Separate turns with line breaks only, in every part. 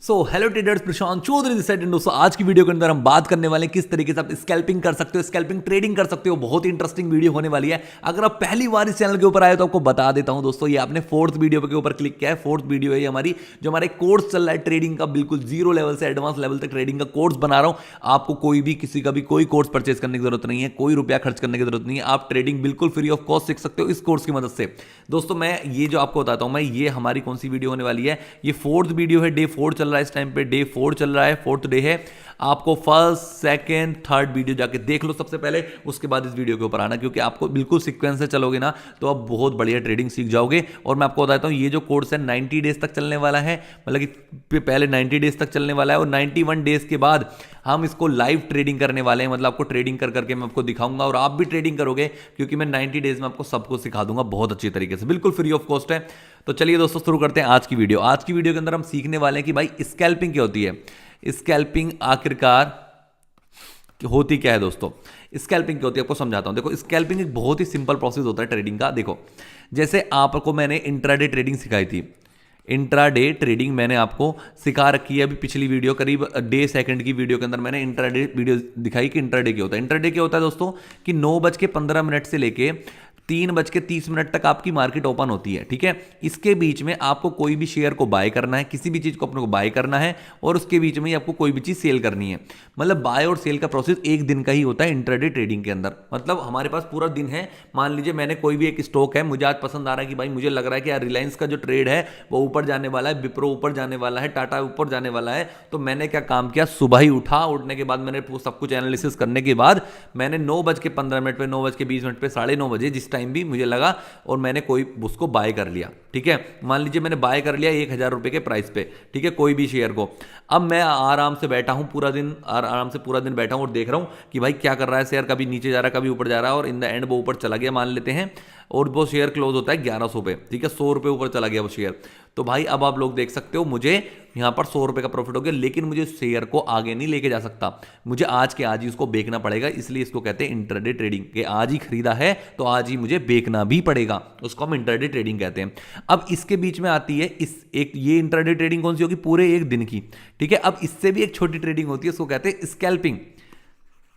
Hello traders, Prashant Chaudhary this side. दोस्तों आज की वीडियो के अंदर हम बात करने वाले हैं किस तरीके से आप स्कैल्पिंग कर सकते हो, स्कैल्पिंग ट्रेडिंग कर सकते हो। बहुत ही इंटरेस्टिंग वीडियो होने वाली है। अगर आप पहली बार इस चैनल के ऊपर आए तो आपको बता देता हूं दोस्तों, ये आपने फोर्थ वीडियो के ऊपर क्लिक किया है। फोर्थ वीडियो है हमारी, जो हमारे कोर्स चल रहा है ट्रेडिंग का, बिल्कुल जीरो लेवल से एडवांस लेवल तक ट्रेडिंग का कोर्स बना रहा हूं। आपको कोई भी किसी का भी कोई कोर्स परचेज करने की जरूरत नहीं है, कोई रुपया खर्च करने की जरूरत नहीं है। आप ट्रेडिंग बिल्कुल फ्री ऑफ कॉस्ट सीख सकते हो इस कोर्स की मदद से। दोस्तों मैं ये जो आपको बताता हूं, मैं ये हमारी कौन सी वीडियो होने वाली है, ये फोर्थ वीडियो है। डे 4 चल रहा है इस टाइम पे, डे 4 चल रहा है, फोर्थ डे है। आपको फर्स्ट सेकंड थर्ड वीडियो जाके देख लो सबसे पहले, उसके बाद इस वीडियो के ऊपर आना, क्योंकि आपको बिल्कुल सीक्वेंस से चलोगे ना तो आप बहुत बढ़िया ट्रेडिंग सीख जाओगे। और मैं आपको बताता हूं, ये जो कोर्स है 90 डेज तक चलने वाला है, मतलब कि पहले 90 डेज तक चलने वाला है और 91 डेज के बाद हम इसको लाइव ट्रेडिंग करने वाले हैं। मतलब आपको ट्रेडिंग कर करके मैं आपको दिखाऊंगा और आप भी ट्रेडिंग करोगे, क्योंकि मैं 90 डेज में आपको सबको सिखा दूंगा बहुत अच्छी तरीके से, बिल्कुल फ्री ऑफ कॉस्ट है। तो चलिए दोस्तों शुरू करते हैं आज की वीडियो। आज की वीडियो के अंदर हम सीखने वाले हैं कि भाई स्कैल्पिंग क्या होती है, स्कैल्पिंग आखिरकार होती क्या है। दोस्तों स्कैल्पिंग क्या होती है आपको समझाता हूं। देखो स्कैल्पिंग एक बहुत ही सिंपल प्रोसेस होता है ट्रेडिंग का। देखो जैसे आपको मैंने इंट्राडे ट्रेडिंग सिखाई थी, इंट्राडे ट्रेडिंग मैंने आपको सिखा रखी है। अभी पिछली वीडियो करीब डे सेकंड की वीडियो के अंदर मैंने इंट्राडे वीडियो दिखाई कि इंट्राडे क्या होता है। इंट्राडे क्या होता है दोस्तों कि 9:15 से लेके 3:30 तक आपकी मार्केट ओपन होती है, ठीक है। इसके बीच में आपको कोई भी शेयर को बाय करना है, किसी भी चीज को अपने को बाय करना है, और उसके बीच में ही आपको कोई भी चीज सेल करनी है। मतलब बाय और सेल का प्रोसेस एक दिन का ही होता है इंट्राडे ट्रेडिंग के अंदर। मतलब हमारे पास पूरा दिन है। मान लीजिए मैंने कोई भी एक स्टॉक है, मुझे आज पसंद आ रहा है कि भाई मुझे लग रहा है कि यार रिलायंस का जो ट्रेड है वो ऊपर जाने वाला है, विप्रो ऊपर जाने वाला है, टाटा ऊपर जाने वाला है। तो मैंने क्या काम किया, सुबह ही उठा, उठने के बाद मैंने सब कुछ एनालिसिस करने के बाद मैंने 9:15 पे, 9:20 पे, 9:30 जिस टाइम भी मुझे लगा, और मैंने कोई उसको बाय कर लिया, ठीक है। मान लीजिए मैंने बाय कर लिया 1,000 रुपए के प्राइस पे, ठीक है, कोई भी शेयर को। अब मैं आराम से बैठा हूं पूरा दिन, आराम से पूरा दिन बैठा हूं और देख रहा हूं कि भाई क्या कर रहा है शेयर, कभी नीचे जा रहा है कभी ऊपर जा रहा है, और इन द एंड वो ऊपर चला गया मान लेते हैं, और वो शेयर क्लोज होता है 1100 पे, ठीक है, 100 रुपए ऊपर चला गया वो शेयर। तो भाई अब आप लोग देख सकते हो मुझे यहां पर 100 रुपए का प्रॉफिट हो गया, लेकिन मुझे शेयर को आगे नहीं लेके जा सकता, मुझे आज के आज ही उसको बेचना पड़ेगा। इसलिए इसको कहते हैं इंट्राडे ट्रेडिंग, कि आज ही खरीदा है तो आज ही मुझे बेचना भी पड़ेगा, उसको हम इंट्राडे ट्रेडिंग कहते हैं। अब इसके बीच में आती है इस एक, ये इंट्राडे ट्रेडिंग कौन सी होगी, पूरे एक दिन की, ठीक है। अब इससे भी एक छोटी ट्रेडिंग होती है, उसको कहते हैं स्कैल्पिंग,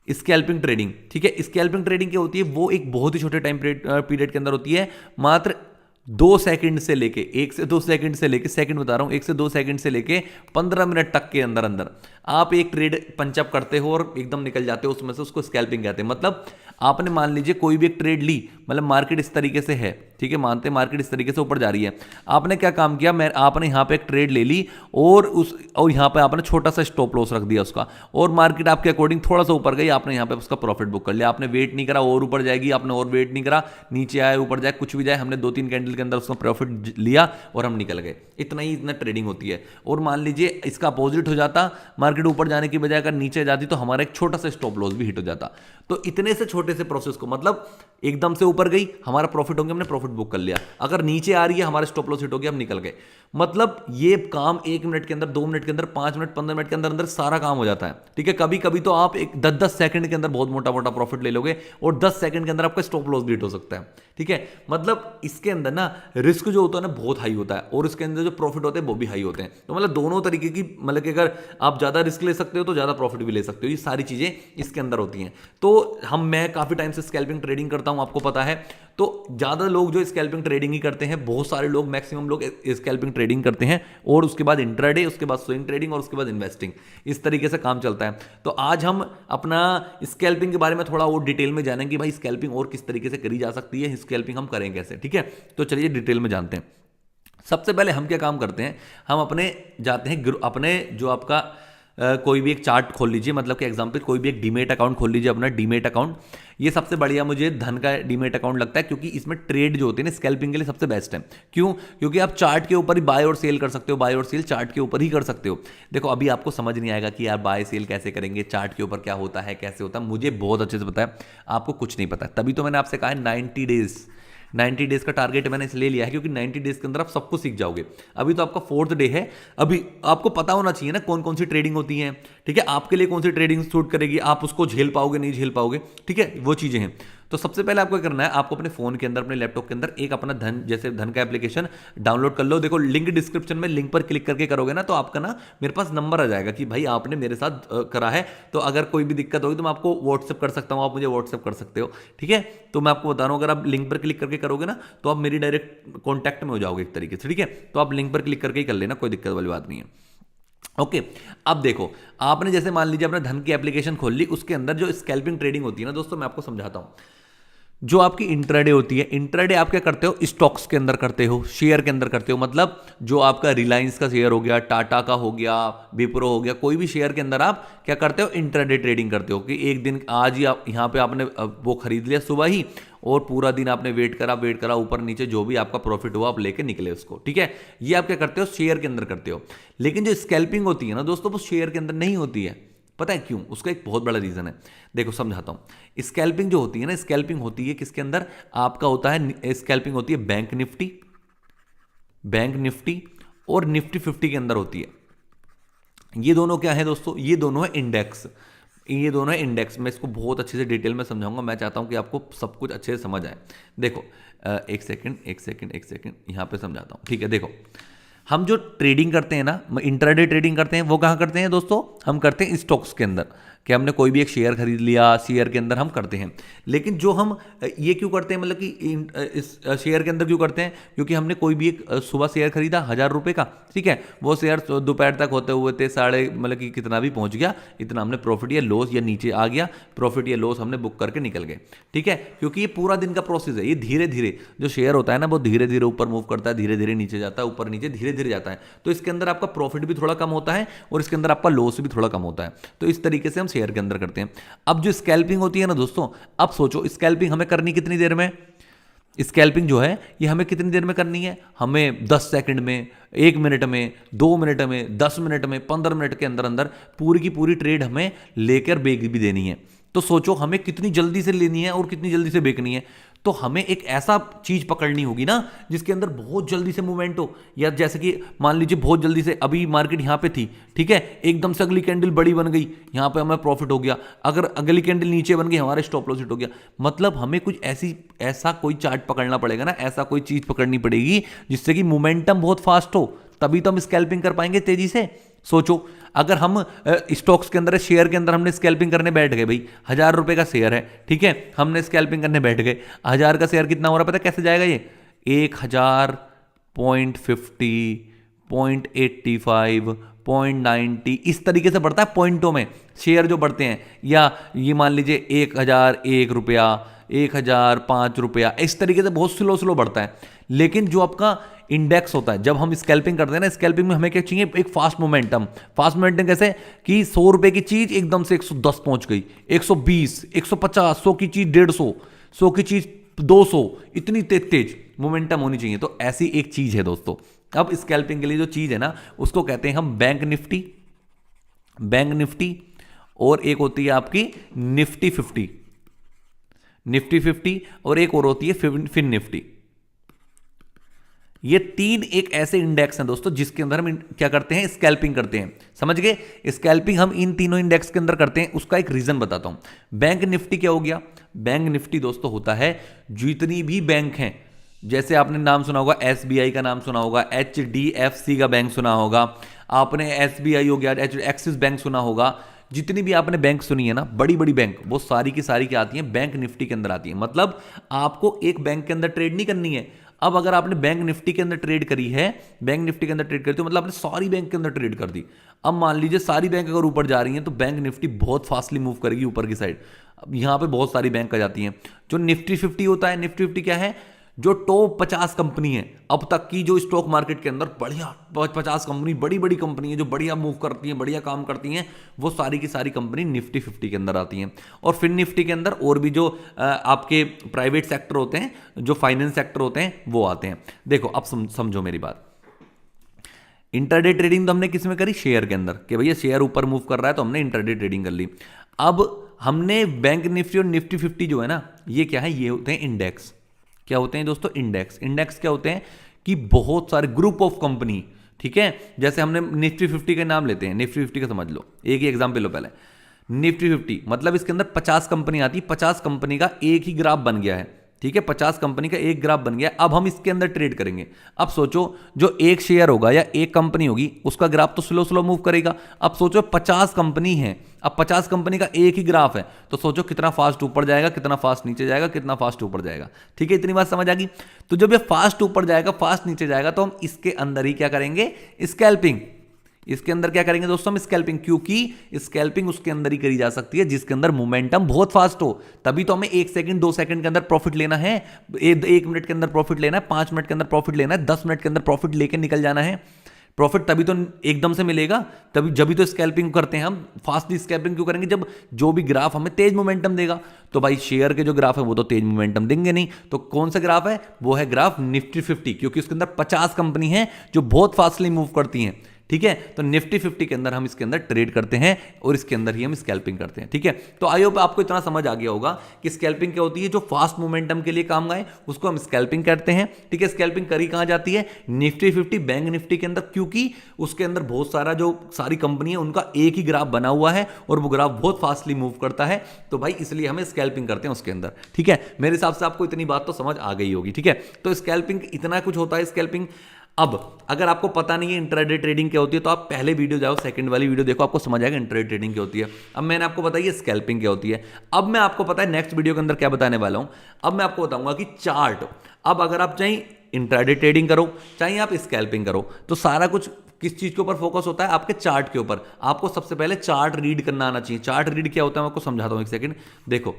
स्कैल्पिंग ट्रेडिंग, ठीक है। स्कैल्पिंग ट्रेडिंग क्या होती है, वो एक बहुत ही छोटे टाइम पीरियड के अंदर होती है। मात्र 2 सेकंड से लेके, 1 से 2 सेकंड से लेके, सेकंड बता रहा हूं, 1 से 2 सेकंड से लेके 15 मिनट तक के अंदर अंदर आप एक ट्रेड पंचअप करते हो और एकदम निकल जाते हो उसमें से, उसको स्कैल्पिंग कहते हैं। मतलब आपने मान लीजिए कोई भी एक ट्रेड ली, मतलब मार्केट इस तरीके से है, ठीक है, मानते हैं मार्केट इस तरीके से ऊपर जा रही है। आपने क्या काम किया, आपने यहां पे एक ट्रेड ले ली और यहां पे आपने छोटा सा स्टॉप लॉस रख दिया उसका, और मार्केट आपके अकॉर्डिंग थोड़ा सा ऊपर गई, आपने यहां पे उसका प्रॉफिट बुक कर लिया। आपने वेट नहीं करा और ऊपर जाएगी, आपने और वेट नहीं करा, नीचे आए ऊपर जाए कुछ भी जाए, हमने 2-3 कैंडल के अंदर उसका प्रॉफिट लिया और हम निकल गए। इतना ही, इतना ट्रेडिंग होती है। और मान लीजिए इसका अपोजिट हो जाता, मार्केट ऊपर जाने की बजाय अगर नीचे जाती तो हमारा एक छोटा सा स्टॉप लॉस भी हिट हो जाता। तो इतने से छोटे से प्रोसेस को, मतलब एकदम से ऊपर गई हमारा प्रॉफिट हो गया, हमने प्रॉफिट बुक कर लिया, अगर नीचे आ रही है हमारा स्टॉप लॉस हिट हो गया, हम निकल गए। मतलब ये काम 1 मिनट के अंदर, 2 मिनट के अंदर, 5 मिनट, 15 मिनट के अंदर अंदर सारा काम हो जाता है, ठीक है। कभी कभी तो आप एक 10-10 सेकंड के अंदर बहुत मोटा मोटा प्रॉफिट ले लोगे, और 10 सेकंड के अंदर आपका स्टॉप लॉस भी हिट हो सकता है, ठीक है। मतलब इसके अंदर ना रिस्क जो होता है ना बहुत हाई होता है, और इसके अंदर जो प्रॉफिट होते हैं वो भी हाई होते हैं। तो मतलब दोनों तरीके की, मतलब कि अगर आप ज्यादा रिस्क ले सकते हो तो ज्यादा प्रॉफिट भी ले सकते हो, ये सारी चीजें इसके अंदर होती हैं। तो मैं काफी टाइम से स्कैल्पिंग ट्रेडिंग करता हूं, आपको पता है। तो ज्यादा लोग जो स्कैल्पिंग ट्रेडिंग ही करते हैं, बहुत सारे लोग, मैक्सिमम लोग स्कैल्पिंग ट्रेडिंग करते हैं, और उसके बाद इंट्राडे, उसके बाद स्विंग ट्रेडिंग, और उसके बाद इन्वेस्टिंग, इस तरीके से काम चलता है। तो आज हम अपना स्कैल्पिंग के बारे में थोड़ा और डिटेल में जानेंगे, भाई स्कैल्पिंग और किस तरीके से करी जा सकती है, स्कैल्पिंग हम करें कैसे, ठीक है। तो चलिए डिटेल में जानते हैं। सबसे पहले हम क्या काम करते हैं, हम अपने जाते हैं अपने जो आपका कोई भी एक चार्ट खोल लीजिए, मतलब कि एग्जांपल कोई भी एक डीमेट अकाउंट खोल लीजिए, अपना डीमेट अकाउंट। ये सबसे बढ़िया मुझे धन का डीमेट अकाउंट लगता है, क्योंकि इसमें ट्रेड जो होती है ना स्कैल्पिंग के लिए सबसे बेस्ट है। क्यों? क्योंकि आप चार्ट के ऊपर ही बाय और सेल कर सकते हो, बाय और सेल चार्ट के ऊपर ही कर सकते हो। देखो अभी आपको समझ नहीं आएगा कि यार बाय सेल कैसे करेंगे, चार्ट के ऊपर क्या होता है, कैसे होता है, मुझे बहुत अच्छे से पता है, आपको कुछ नहीं पता। तभी तो मैंने आपसे कहा है 90 डेज का टारगेट मैंने इसलिए लिया है, क्योंकि 90 डेज के अंदर आप सब कुछ सीख जाओगे। अभी तो आपका 4th डे है, अभी आपको पता होना चाहिए ना कौन कौन सी ट्रेडिंग होती है, ठीक है, आपके लिए कौन सी ट्रेडिंग सूट करेगी, आप उसको झेल पाओगे नहीं झेल पाओगे, ठीक है, वो चीजें हैं। तो सबसे पहले आपको क्या करना है, आपको अपने फोन के अंदर, अपने लैपटॉप के अंदर एक अपना धन, जैसे धन का एप्लीकेशन डाउनलोड कर लो। देखो लिंक डिस्क्रिप्शन में, लिंक पर क्लिक करके करोगे ना तो आपका ना मेरे पास नंबर आ जाएगा कि भाई आपने मेरे साथ करा है, तो अगर कोई भी दिक्कत होगी तो मैं आपको व्हाट्सएप कर सकता हूं, आप मुझे व्हाट्सएप कर सकते हो, ठीक है। तो मैं आपको बता रहा हूं, अगर आप लिंक पर क्लिक करके करोगे ना तो आप मेरी डायरेक्ट कॉन्टैक्ट में हो जाओगे एक तरीके से, ठीक है। तो आप लिंक पर क्लिक करके ही कर लेना, कोई दिक्कत वाली बात नहीं है। ओके अब देखो, आपने जैसे मान लीजिए अपने धन की एप्लीकेशन खोल ली, उसके अंदर जो स्कैल्पिंग ट्रेडिंग होती है ना दोस्तों, मैं आपको समझाता हूं। जो आपकी इंट्राडे होती है, इंट्राडे आप क्या करते हो, स्टॉक्स के अंदर करते हो, शेयर के अंदर करते हो। मतलब जो आपका रिलायंस का शेयर हो गया, टाटा का हो गया, विप्रो हो गया, कोई भी शेयर के अंदर आप क्या करते हो, इंट्राडे ट्रेडिंग करते हो। कि एक दिन आज ही आप यहाँ पे आपने वो खरीद लिया सुबह ही, और पूरा दिन आपने वेट करा, ऊपर नीचे जो भी आपका प्रॉफिट हुआ आप लेके निकले उसको, ठीक है। ये आप क्या करते हो, शेयर के अंदर करते हो। लेकिन जो स्कैल्पिंग होती है ना दोस्तों, वो शेयर के अंदर नहीं होती है। पता है क्यों? उसका एक बहुत बड़ा रीजन है, देखो समझाता हूं। स्कैल्पिंग जो होती है ना, स्कैल्पिंग होती है किसके अंदर, आपका होता है स्कैल्पिंग होती है बैंक निफ्टी और निफ्टी 50 के अंदर होती है। ये दोनों क्या है दोस्तों, ये दोनों है इंडेक्स, ये दोनों है इंडेक्स। मैं इसको बहुत अच्छे से डिटेल में समझाऊंगा, मैं चाहता हूं कि आपको सब कुछ अच्छे से समझ आए। देखो एक सेकंड यहां पे समझाता हूं, ठीक है। देखो हम जो ट्रेडिंग करते हैं ना, इंट्राडे ट्रेडिंग करते हैं, वो कहाँ करते हैं दोस्तों, हम करते हैं स्टॉक्स के अंदर। कि हमने कोई भी एक शेयर खरीद लिया, शेयर के अंदर हम करते हैं। लेकिन जो हम ये क्यों करते हैं, मतलब कि इस शेयर के अंदर क्यों करते हैं, क्योंकि हमने कोई भी एक सुबह शेयर खरीदा 1000 रुपये का, ठीक है। वो शेयर दोपहर तक होते हुए थे साढ़े, मतलब कि कितना भी पहुंच गया, इतना हमने प्रॉफिट या लॉस, या नीचे आ गया प्रॉफिट या लॉस, हमने बुक करके निकल गए, ठीक है। क्योंकि ये पूरा दिन का प्रोसेस है, ये धीरे धीरे जो शेयर होता है ना, वो धीरे धीरे ऊपर मूव करता है, धीरे धीरे नीचे जाता है, ऊपर नीचे धीरे धीरे जाता है। तो इसके अंदर आपका प्रॉफिट भी थोड़ा कम होता है और इसके अंदर आपका लॉस भी थोड़ा कम होता है। तो इस तरीके से हम शेयर के अंदर करते हैं। अब जो स्कैल्पिंग होती है ना दोस्तों, अब सोचो स्कैल्पिंग हमें करनी कितनी देर में, स्कैल्पिंग जो है ये हमें कितनी देर में करनी है, हमें 10 सेकंड में, 1 मिनट में, 2 मिनट में, 10 मिनट में, 15 मिनट के अंदर अंदर पूरी की पूरी ट्रेड हमें लेकर बेच भी देनी है। तो सोचो हमें कितनी जल्दी से लेनी है और कितनी जल्दी से बेचनी है। तो हमें एक ऐसा चीज पकड़नी होगी ना जिसके अंदर बहुत जल्दी से मूवमेंट हो, या जैसे कि मान लीजिए बहुत जल्दी से अभी मार्केट यहां पे थी, ठीक है, एकदम से अगली कैंडल बड़ी बन गई, यहां पे हमें प्रॉफिट हो गया। अगर अगली कैंडल नीचे बन गई, हमारा स्टॉप लॉस हिट हो गया। मतलब हमें कुछ ऐसा कोई चार्ट पकड़ना पड़ेगा ना, ऐसा कोई चीज पकड़नी पड़ेगी जिससे कि मोमेंटम बहुत फास्ट हो, तभी तो हम स्कैल्पिंग कर पाएंगे तेजी से। सोचो अगर हम स्टॉक्स के अंदर, शेयर के अंदर हमने स्कैल्पिंग करने बैठ गए, भाई 1000 रुपए का शेयर है, ठीक है, हमने स्कैल्पिंग करने बैठ गए, 1000 का शेयर कितना हो रहा है पता है कैसे जाएगा, ये 1000, 0.50, 0.85, 0.90, इस तरीके से बढ़ता है पॉइंटों में शेयर जो बढ़ते हैं। या ये मान लीजिए 1001 रुपया, 1005 रुपया, इस तरीके से बहुत स्लो स्लो बढ़ता है। लेकिन जो आपका इंडेक्स होता है, जब हम स्कैल्पिंग करते हैं ना, स्कैल्पिंग में हमें क्या चाहिए, एक फास्ट मोमेंटम। फास्ट मोमेंटम कैसे, कि 100 रुपए की चीज एकदम से 110 पहुंच गई, 120, 150, 100 की चीज 150, 100 की चीज 200, इतनी तेज तेज मोमेंटम होनी चाहिए। तो ऐसी एक चीज है दोस्तों। अब स्कैल्पिंग के लिए जो चीज है ना, उसको कहते हैं हम बैंक निफ्टी, और एक होती है आपकी निफ्टी 50, और एक और होती है फिन निफ्टी। ये 3 एक ऐसे इंडेक्स हैं दोस्तों जिसके अंदर हम क्या करते हैं, स्कैल्पिंग करते हैं। समझ गए, स्कैल्पिंग हम इन तीनों इंडेक्स के अंदर करते हैं। उसका एक रीजन बताता हूं। बैंक निफ्टी क्या हो गया, बैंक निफ्टी दोस्तों होता है जितनी भी बैंक हैं, जैसे आपने नाम सुना होगा, SBI का नाम सुना होगा, HDFC का बैंक सुना होगा आपने, SBI हो गया, एक्सिस बैंक सुना होगा, जितनी भी आपने बैंक सुनी है ना, बड़ी बड़ी बैंक, वो सारी की सारी क्या आती हैं, बैंक निफ्टी के अंदर आती है। मतलब आपको एक बैंक के अंदर ट्रेड नहीं करनी है। अब अगर आपने बैंक निफ्टी के अंदर ट्रेड करी है, बैंक निफ्टी के अंदर ट्रेड करती हो, मतलब आपने सारी बैंक के अंदर ट्रेड कर दी। अब मान लीजिए सारी बैंक अगर ऊपर जा रही हैं तो बैंक निफ्टी बहुत फास्टली मूव करेगी ऊपर की साइड। अब यहां पे बहुत सारी बैंक आ जाती हैं। जो निफ्टी 50 होता है, निफ्टी 50 क्या है, जो टॉप 50 कंपनी है अब तक की, जो स्टॉक मार्केट के अंदर बढ़िया 50 कंपनी, बड़ी बड़ी कंपनी है जो बढ़िया मूव करती हैं, बढ़िया काम करती हैं, वो सारी की सारी कंपनी निफ्टी 50 के अंदर आती हैं। और फिर निफ्टी के अंदर और भी जो आपके प्राइवेट सेक्टर होते हैं, जो फाइनेंस सेक्टर होते हैं, वो आते हैं। देखो अब समझो मेरी बात। इंटरडे ट्रेडिंग तो हमने किस में करी, शेयर के अंदर, कि भैया शेयर ऊपर मूव कर रहा है तो हमने इंटरडे ट्रेडिंग कर ली। अब हमने बैंक निफ्टी और निफ्टी 50 जो है ना, ये क्या है, ये होते हैं इंडेक्स। क्या होते हैं दोस्तों, इंडेक्स क्या होते हैं, कि बहुत सारे ग्रुप ऑफ कंपनी, ठीक है। जैसे हमने निफ्टी 50 का नाम लेते हैं, निफ्टी 50 का समझ लो, एक ही एग्जांपल लो पहले। निफ्टी 50 मतलब इसके अंदर 50 कंपनी आती, 50 कंपनी का एक ही ग्राफ बन गया है, ठीक है, 50 कंपनी का एक ग्राफ बन गया। अब हम इसके अंदर ट्रेड करेंगे। अब सोचो जो एक शेयर होगा या एक कंपनी होगी उसका ग्राफ तो स्लो स्लो मूव करेगा। अब सोचो 50 कंपनी है, अब 50 कंपनी का एक ही ग्राफ है, तो सोचो कितना फास्ट ऊपर जाएगा, कितना फास्ट नीचे जाएगा, कितना फास्ट ऊपर जाएगा। ठीक है, इतनी बात समझ आ गई। तो जब ये फास्ट ऊपर जाएगा, फास्ट नीचे जाएगा, तो हम इसके अंदर ही क्या करेंगे, स्कैल्पिंग। इसके अंदर क्या करेंगे दोस्तों, हम स्कैल्पिंग, क्योंकि स्कैल्पिंग उसके अंदर ही करी जा सकती है जिसके अंदर मोमेंटम बहुत फास्ट हो। तभी तो हमें 1 सेकंड 2 सेकंड के अंदर प्रॉफिट लेना है, 1 मिनट के अंदर प्रॉफिट लेना है, 5 मिनट के अंदर प्रॉफिट लेना है, 10 मिनट के अंदर प्रॉफिट लेके निकल जाना है। प्रॉफिट तभी तो एकदम से मिलेगा, तभी जब भी तो स्कैल्पिंग करते हैं हम। फास्टली स्कैल्पिंग क्यों करेंगे, जब जो भी ग्राफ हमें तेज मोमेंटम देगा। तो भाई शेयर के जो ग्राफ है वो तो तेज मोमेंटम देंगे नहीं, तो कौन सा ग्राफ है, वो है ग्राफ निफ्टी 50, क्योंकि उसके अंदर 50 कंपनी है जो बहुत फास्टली मूव करती हैं। ठीक है, तो निफ्टी 50 के अंदर हम इसके अंदर ट्रेड करते हैं और इसके अंदर ही हम स्कैल्पिंग करते हैं। ठीक है, तो आई होप आपको इतना समझ आ गया होगा कि स्कैल्पिंग क्या होती है। जो फास्ट मोमेंटम के लिए काम आए उसको हम स्कैल्पिंग करते हैं। ठीक है, स्कैल्पिंग करी कहां जाती है, निफ्टी 50 बैंक निफ्टी के अंदर, क्योंकि उसके अंदर बहुत सारा जो सारी कंपनी है उनका एक ही ग्राफ बना हुआ है और वो ग्राफ बहुत फास्टली मूव करता है, तो भाई इसलिए हमें स्कैल्पिंग करते हैं उसके अंदर। ठीक है, मेरे हिसाब से आपको इतनी बात तो समझ आ गई होगी। ठीक है, तो स्कैल्पिंग इतना कुछ होता है स्कैल्पिंग। अब अगर आपको पता नहीं है इंट्राडे ट्रेडिंग क्या होती है, तो आप पहले वीडियो जाओ, सेकंड वाली वीडियो देखो, आपको समझ आएगा इंट्राडे ट्रेडिंग क्या होती है। अब मैंने आपको बताई है स्कैल्पिंग क्या होती है। अब मैं आपको पता है नेक्स्ट वीडियो के अंदर क्या बताने वाला हूं। अब मैं आपको बताऊंगा कि चार्ट, अब अगर आप चाहे इंट्राडे ट्रेडिंग करो चाहे आप स्कैल्पिंग करो, तो सारा कुछ किस चीज के ऊपर फोकस होता है, आपके चार्ट के ऊपर। आपको सबसे पहले चार्ट रीड करना आना चाहिए। चार्ट रीड क्या होता है मैं आपको समझाता हूं, एक सेकंड देखो,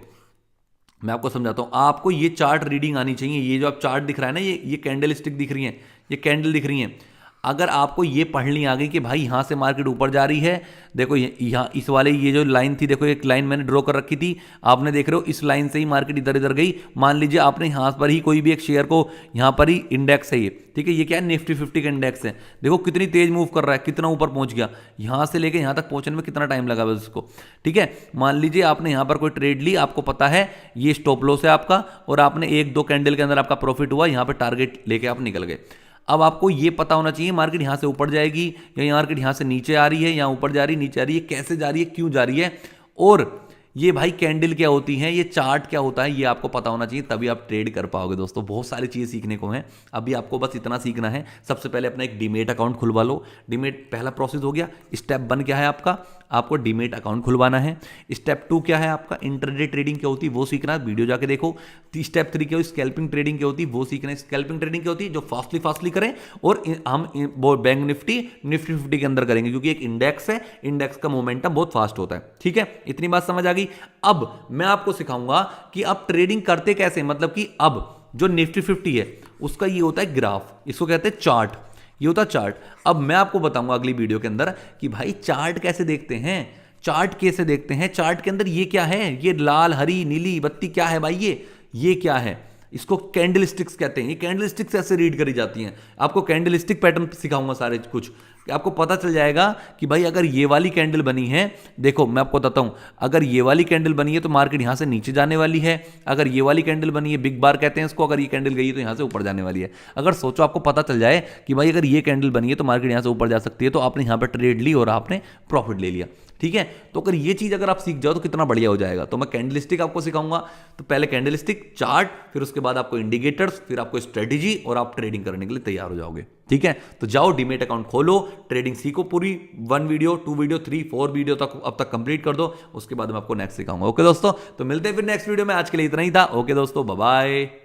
मैं आपको समझाता हूं। आपको ये चार्ट रीडिंग आनी चाहिए। ये जो आप चार्ट दिख रहा है ना, ये कैंडल स्टिक दिख रही है, ये कैंडल दिख रही है। अगर आपको ये पढ़नी आ गई कि भाई यहां से मार्केट ऊपर जा रही है, देखो यहाँ इस वाले ये जो लाइन थी, देखो एक लाइन मैंने ड्रॉ कर रखी थी, आपने देख रहे हो इस लाइन से ही मार्केट इधर इधर गई। मान लीजिए आपने यहां पर ही कोई भी एक शेयर को, यहां पर ही इंडेक्स है ये, ठीक है, ये क्या है, निफ्टी 50 का इंडेक्स है। देखो कितनी तेज मूव कर रहा है, कितना ऊपर पहुंच गया, यहां से लेके यहां तक पहुंचने में कितना टाइम लगा बस इसको। ठीक है, मान लीजिए आपने यहां पर कोई ट्रेड ली, आपको पता है ये स्टॉप लॉस है आपका, और आपने 1-2 कैंडल के अंदर आपका प्रॉफिट हुआ, यहां पर टारगेट लेके आप निकल गए। अब आपको ये पता होना चाहिए मार्केट यहां से ऊपर जाएगी या मार्केट यहां से नीचे आ रही है, यहां ऊपर जा रही है, नीचे आ रही है, कैसे जा रही है, क्यों जा रही है, और ये भाई कैंडल क्या होती है, ये चार्ट क्या होता है, ये आपको पता होना चाहिए, तभी आप ट्रेड कर पाओगे। दोस्तों बहुत सारी चीज़ें सीखने को हैं, अभी आपको बस इतना सीखना है। सबसे पहले अपना एक डीमेट अकाउंट खुलवा लो। डीमेट पहला प्रोसेस हो गया। स्टेप 1 क्या है आपका, आपको डीमेट अकाउंट खुलवाना है। स्टेप 2 क्या है आपका, इंटरडे ट्रेडिंग क्या होती है वो सीखना है, वीडियो जाके देखो। स्टेप 3 क्या होती है, स्कैल्पिंग ट्रेडिंग क्या होती है वो सीखना है। स्कैल्पिंग ट्रेडिंग क्या होती है, जो फास्टली करें, और हम वो बैंक निफ्टी 50 के अंदर करेंगे, क्योंकि एक इंडेक्स है, इंडेक्स का मोमेंटम बहुत फास्ट होता है। ठीक है, इतनी बात समझ आ गई। अब मैं आपको सिखाऊंगा कि आप ट्रेडिंग करते कैसे, मतलब कि अब जो निफ्टी 50 है उसका ये होता है ग्राफ, इसको कहते हैं चार्ट, ये होता है चार्ट। अब मैं आपको बताऊंगा अगली वीडियो के अंदर कि भाई चार्ट कैसे देखते हैं, चार्ट कैसे देखते हैं, चार्ट के अंदर ये क्या है, ये लाल हरी नीली बत्ती क्या है भाई, ये क्या है, इसको कैंडल स्टिक्स कहते हैं। ये कैंडल स्टिक्स ऐसे रीड करी जाती हैं। आपको कैंडल स्टिक पैटर्न सिखाऊंगा सारे कुछ, आपको पता चल जाएगा कि भाई अगर ये वाली कैंडल बनी है, देखो मैं आपको बताता हूं, अगर ये वाली कैंडल बनी है तो मार्केट यहां से नीचे जाने वाली है। अगर ये वाली कैंडल बनी है, बिग बार कहते हैं इसको, अगर ये कैंडल गई है तो यहां से ऊपर जाने वाली है। अगर सोचो आपको पता चल जाए कि भाई अगर ये कैंडल बनी है तो मार्केट यहां से ऊपर जा सकती है, तो आपने यहां पर ट्रेड ली और आपने प्रॉफिट ले लिया। ठीक है, तो अगर ये चीज अगर आप सीख जाओ तो कितना बढ़िया हो जाएगा। तो मैं कैंडलस्टिक आपको सिखाऊंगा। तो पहले कैंडलस्टिक, चार्ट, फिर उसके बाद आपको इंडिकेटर्स, फिर आपको स्ट्रेटेजी, और आप ट्रेडिंग करने के लिए तैयार हो जाओगे। ठीक है, तो जाओ डीमेट अकाउंट खोलो, ट्रेडिंग सीखो, पूरी 1 वीडियो 2 वीडियो 3 4 वीडियो तक अब तक कंप्लीट कर दो, उसके बाद मैं आपको नेक्स्ट सिखाऊंगा। ओके दोस्तों, तो मिलते हैं फिर नेक्स्ट वीडियो में। आज के लिए इतना ही था। ओके दोस्तों, बाय बाय।